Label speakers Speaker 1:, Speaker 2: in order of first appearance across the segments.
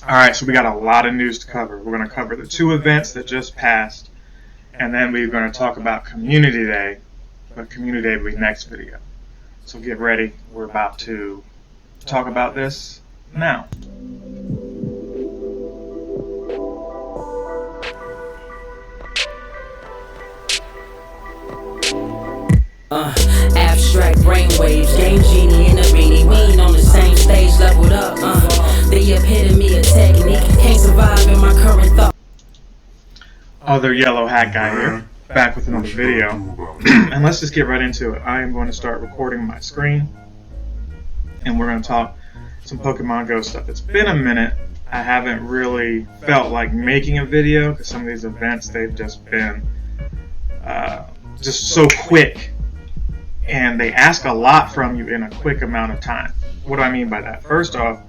Speaker 1: Alright, so we got a lot of news to cover. We're going to cover the 2 events that just passed, and then we're going to talk about Community Day, but Community Day will be next video. So get ready, we're about to talk about this now.
Speaker 2: Abstract brainwaves, game genie in a beanie. We ain't on the same stage, leveled up. The epitome of technique, can't survive in my current thought.
Speaker 1: Other yellow hat guy here, back with another video. And let's just get right into it. I am going to start recording my screen, and we're going to talk some Pokemon Go stuff. It's been a minute. I haven't really felt like making a video because some of these events, they've just been just so quick. And they ask a lot from you in a quick amount of time. What do I mean by that? First off,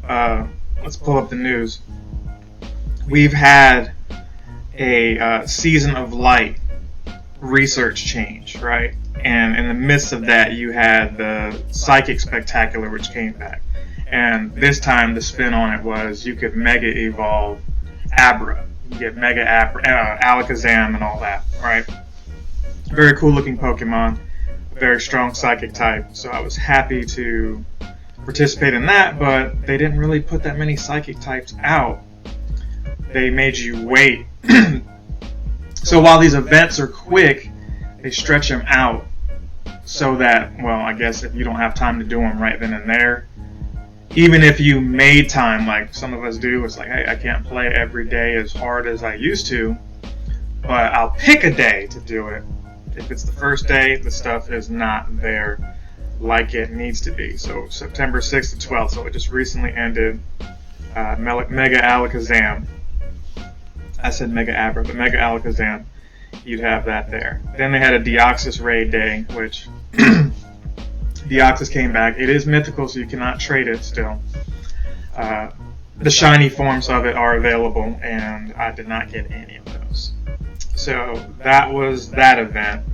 Speaker 1: let's pull up the news. We've had a Season of Light research change, right? And in the midst of that, you had the Psychic Spectacular, which came back. And this time, the spin on it was you could Mega Evolve Abra. You get Mega Alakazam and all that, right? Very cool looking Pokemon. Very strong psychic type, so I was happy to participate in that, but they didn't really put that many psychic types out. They made you wait. So while these events are quick, they stretch them out so that, well, I guess if you don't have time to do them right then and there, even if you made time like some of us do, it's like, hey, I can't play every day as hard as I used to, but I'll pick a day to do it. If it's the first day, the stuff is not there like it needs to be. So September 6th to 12th, so it just recently ended. Mega Alakazam. I said Mega Abra, but Mega Alakazam, you'd have that there. Then they had a Deoxys raid day, which Deoxys came back. It is mythical, so you cannot trade it still. The shiny forms of it are available, and I did not get any of those. So that was that event,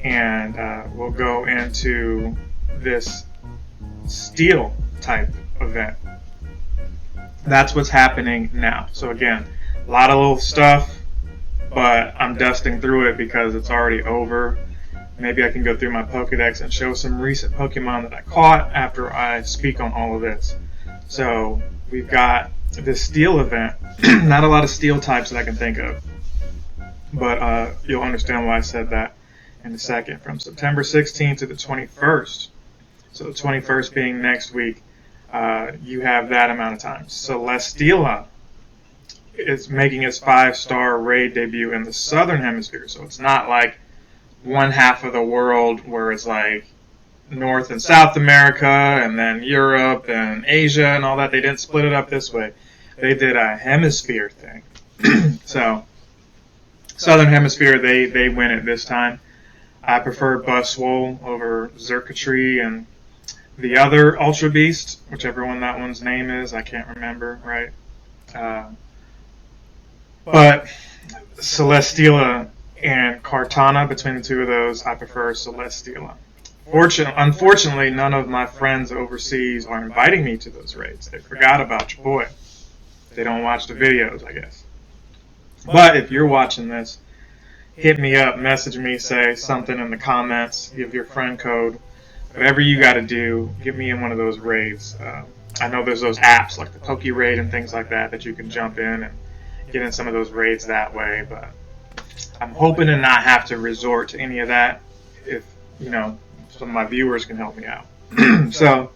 Speaker 1: and we'll go into this steel type event. That's what's happening now. So again, a lot of little stuff, but I'm dusting through it because it's already over. Maybe I can go through my Pokedex and show some recent Pokemon that I caught after I speak on all of this. So we've got this steel event. Not a lot of steel types that I can think of. But you'll understand why I said that in a second. From September 16th to the 21st, so the 21st being next week, you have that amount of time. Celesteela is making its 5-star raid debut in the Southern Hemisphere, so it's not like one half of the world where it's like North and South America and then Europe and Asia and all that. They didn't split it up this way. They did a hemisphere thing. So Southern Hemisphere, they win it this time. I prefer Buzzwole over Xurkitree and the other Ultra Beast, whichever one that one's name is. I can't remember, right? But Celesteela and Kartana, between the two of those, I prefer Celesteela. Unfortunately, none of my friends overseas are inviting me to those raids. They forgot about your boy. They don't watch the videos, I guess. But if you're watching this, hit me up, message me, say something in the comments, give your friend code, whatever you got to do, get me in one of those raids. I know there's those apps like the Poke Raid and things like that you can jump in and get in some of those raids that way, but I'm hoping to not have to resort to any of that if, you know, some of my viewers can help me out. So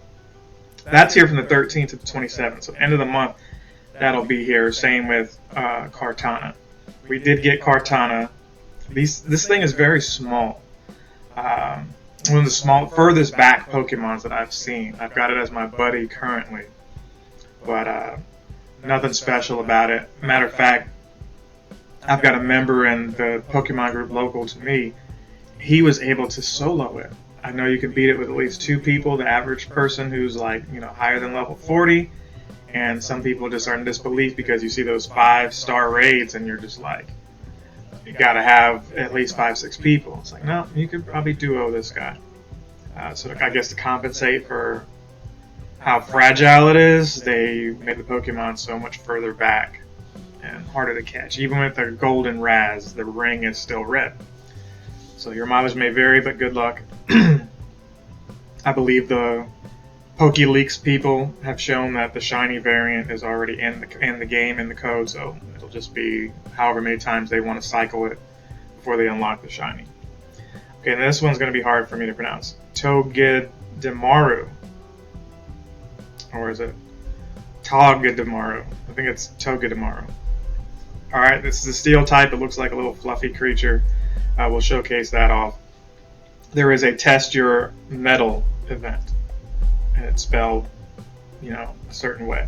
Speaker 1: that's here from the 13th to the 27th, so end of the month. That'll be here. Same with Kartana. We did get Kartana. This thing is very small. One of the furthest back Pokemons that I've seen. I've got it as my buddy currently, but nothing special about it. Matter of fact, I've got a member in the Pokemon group local to me. He was able to solo it. I know you can beat it with at least 2 people. The average person who's like, you know, higher than level 40. And some people just are in disbelief because you see those 5-star raids and you're just like, you gotta have at least 5-6 people. It's like, no, you could probably duo this guy. So I guess to compensate for how fragile it is, they made the Pokemon so much further back and harder to catch. Even with the golden Raz, the ring is still red. So your mileage may vary, but good luck. I believe the PokeLeaks people have shown that the shiny variant is already in the game, in the code, so it'll just be however many times they want to cycle it before they unlock the shiny. Okay, and this one's going to be hard for me to pronounce. Togedemaru. Or is it Togedemaru? I think it's Togedemaru. Alright, this is a steel type. It looks like a little fluffy creature. We'll showcase that off. There is a test your metal event. And it's spelled, a certain way.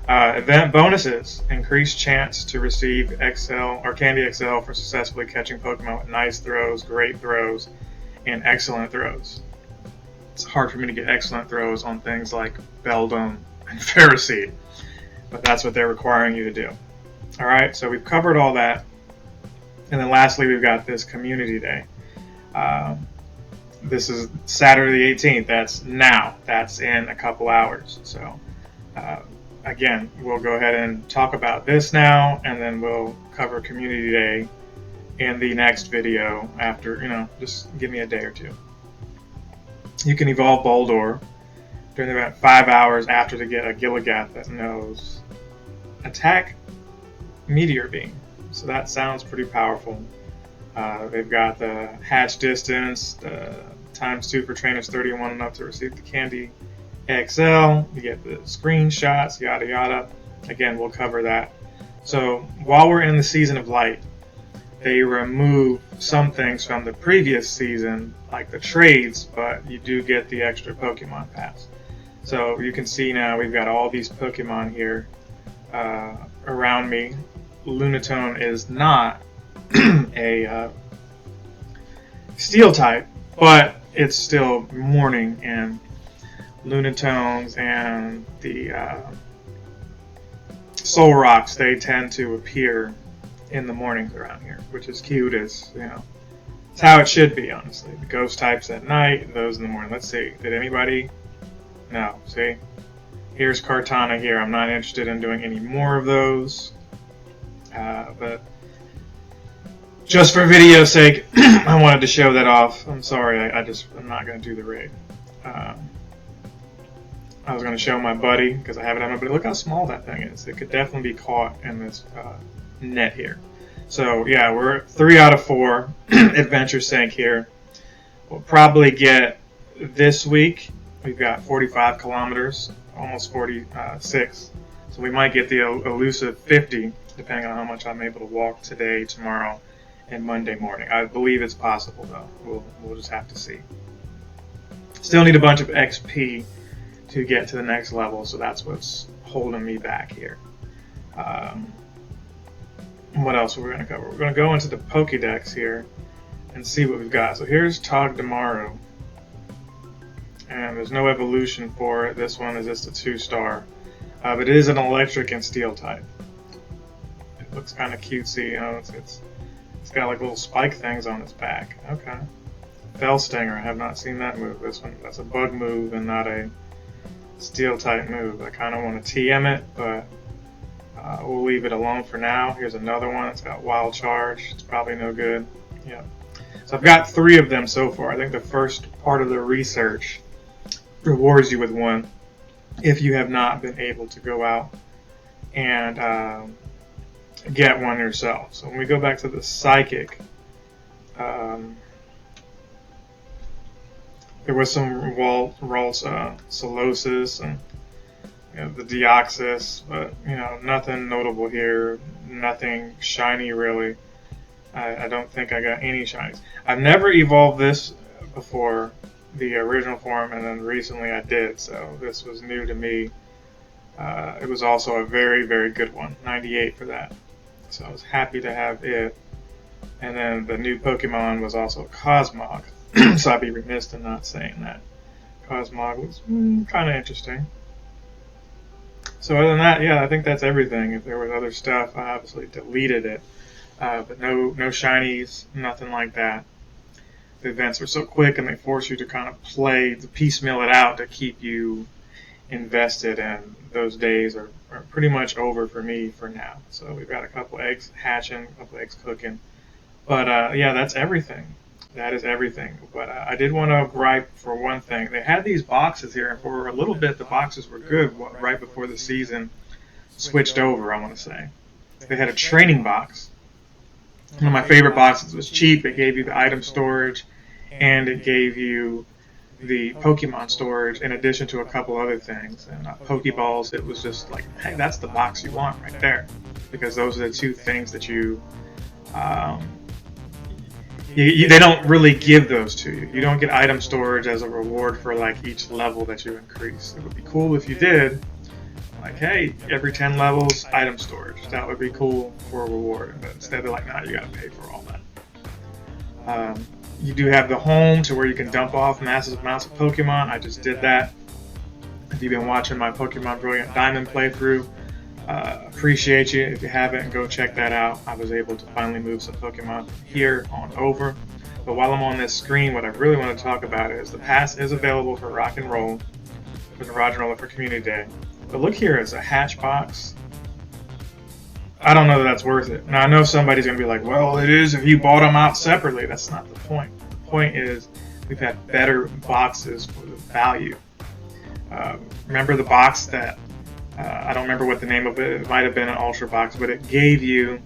Speaker 1: Event bonuses. Increased chance to receive XL or Candy XL for successfully catching Pokemon with nice throws, great throws, and excellent throws. It's hard for me to get excellent throws on things like Beldum and Ferroseed, but that's what they're requiring you to do. Alright, so we've covered all that. And then lastly, we've got this Community Day. This is Saturday the 18th. That's now. That's in a couple hours. So, again, we'll go ahead and talk about this now, and then we'll cover Community Day in the next video after, just give me a day or two. You can evolve Boldor during about 5 hours after to get a Gilligath that knows Attack Meteor Beam. So that sounds pretty powerful. They've got the hatch distance, the ×2 for trainers 31 and up to receive the Candy XL. You get the screenshots, yada yada. Again, we'll cover that. So while we're in the Season of Light, they remove some things from the previous season, like the trades, but you do get the extra Pokemon Pass. So you can see now we've got all these Pokemon here around me. Lunatone is not a steel type, but it's still morning, and Lunatones and the Solrocks, they tend to appear in the mornings around here, which is cute. It's how it should be, honestly. The ghost types at night, those in the morning. Let's see, did anybody? No, see? Here's Kartana here. I'm not interested in doing any more of those, but just for video's sake, I wanted to show that off. I'm sorry, I'm not going to do the raid. I was going to show my buddy, because I have it on my buddy. Look how small that thing is. It could definitely be caught in this net here. So yeah, we're 3 out of 4 Adventure Sync here. We'll probably get this week. We've got 45 kilometers, almost 46. So we might get the elusive 50, depending on how much I'm able to walk today, tomorrow, and Monday morning. I believe it's possible, though. We'll just have to see. Still need a bunch of XP to get to the next level, so that's what's holding me back here. What else are we going to cover? We're going to go into the Pokédex here and see what we've got. So here's Togedemaru, and there's no evolution for it. This one is just a 2-star, but it is an electric and steel type. It looks kind of cutesy, it's got like little spike things on its back. Okay. Fellstinger, I have not seen that move. This one, that's a bug move and not a steel type move. I kind of want to TM it, but we'll leave it alone for now. Here's another one. It's got Wild Charge. It's probably no good. Yeah. So I've got 3 of them so far. I think the first part of the research rewards you with one if you have not been able to go out and get one yourself. So when we go back to the Psychic, there was some Solosis and the Deoxys, but nothing notable here, nothing shiny really. I don't think I got any shinies. I've never evolved this before, the original form, and then recently I did, so this was new to me. It was also a very, very good one, 98 for that. So I was happy to have it. And then the new Pokemon was also Cosmog, so I'd be remiss in not saying that. Cosmog was kind of interesting. So other than that, yeah, I think that's everything. If there was other stuff, I obviously deleted it. But no shinies, nothing like that. The events were so quick, and they force you to kind of piecemeal it out to keep you invested in. Those days are pretty much over for me for now. So we've got a couple eggs hatching, a couple eggs cooking. But yeah, that's everything. That is everything. But I did want to gripe for one thing. They had these boxes here, and for a little bit the boxes were good right before the season switched over, I want to say. They had a training box. One of my favorite boxes. Was cheap. It gave you the item storage, and it gave you the Pokemon storage in addition to a couple other things. And Pokeballs, it was just like, hey, that's the box you want right there. Because those are the two things that they don't really give those to you. You don't get item storage as a reward for like each level that you increase. It would be cool if you did. Like, hey, every 10 levels, item storage. That would be cool for a reward. But instead they're like, nah, you gotta pay for all that. You do have the home to where you can dump off massive amounts of Pokemon. I just did that. If you've been watching my Pokemon Brilliant Diamond playthrough, appreciate you. If you haven't, go check that out. I was able to finally move some Pokemon from here on over. But while I'm on this screen, what I really want to talk about is the pass is available for Rock and Roll, for the Roger and Roller for Community Day. But look here, it's a hatch box. I don't know that that's worth it. Now I know somebody's going to be like, well, it is if you bought them out separately. That's not the point. The point is we've had better boxes for the value. Remember the box that, I don't remember what the name of it, it might have been an Ultra box, but it gave you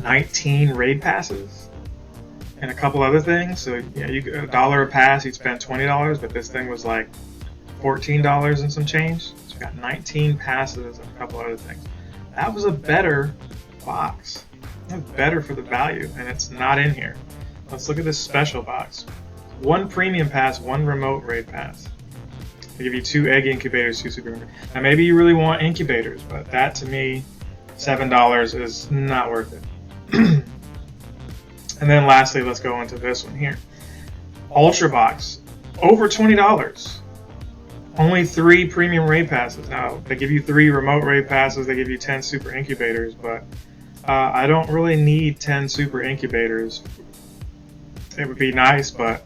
Speaker 1: 19 raid passes and a couple other things. So yeah, you get $1 a pass, you'd spend $20, but this thing was like $14 and some change. So you got 19 passes and a couple other things. That was a better box. That was better for the value, and it's not in here. Let's look at this special box. 1 premium pass, 1 remote raid pass. They give you 2 egg incubators, 2 super incubators. Now maybe you really want incubators, but that to me, $7 is not worth it. And then lastly, let's go into this one here. Ultra box, over $20. Only 3 premium raid passes. Now, they give you 3 remote raid passes, they give you 10 super incubators, but I don't really need 10 super incubators. It would be nice, but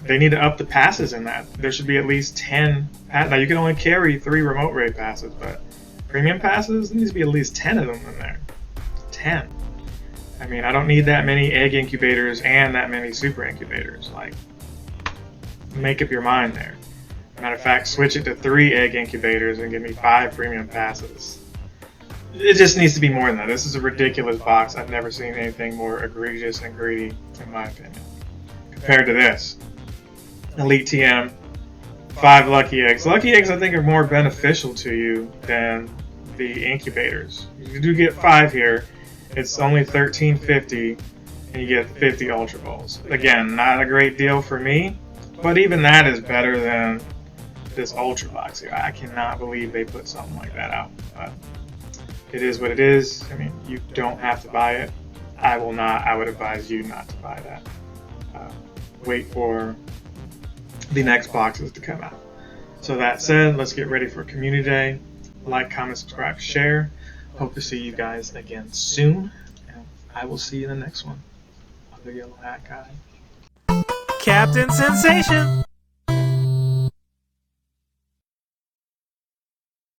Speaker 1: they need to up the passes in that. There should be at least 10. Now, you can only carry 3 remote raid passes, but premium passes, there needs to be at least 10 of them in there. 10. I mean, I don't need that many egg incubators and that many super incubators. Like, make up your mind there. Matter of fact, switch it to 3 egg incubators and give me 5 premium passes. It just needs to be more than that. This is a ridiculous box. I've never seen anything more egregious and greedy, in my opinion. Compared to this. Elite TM, 5 lucky eggs. Lucky eggs, I think, are more beneficial to you than the incubators. You do get 5 here. It's only $13.50, and you get 50 Ultra Balls. Again, not a great deal for me, but even that is better than this Ultra box here. I cannot believe they put something like that out. But it is what it is. I mean, you don't have to buy it. I will not. I would advise you not to buy that. Wait for the next boxes to come out. So that said, let's get ready for Community Day. Like, comment, subscribe, share. Hope to see you guys again soon. And I will see you in the next one. Other yellow hat guy.
Speaker 3: Captain Sensation!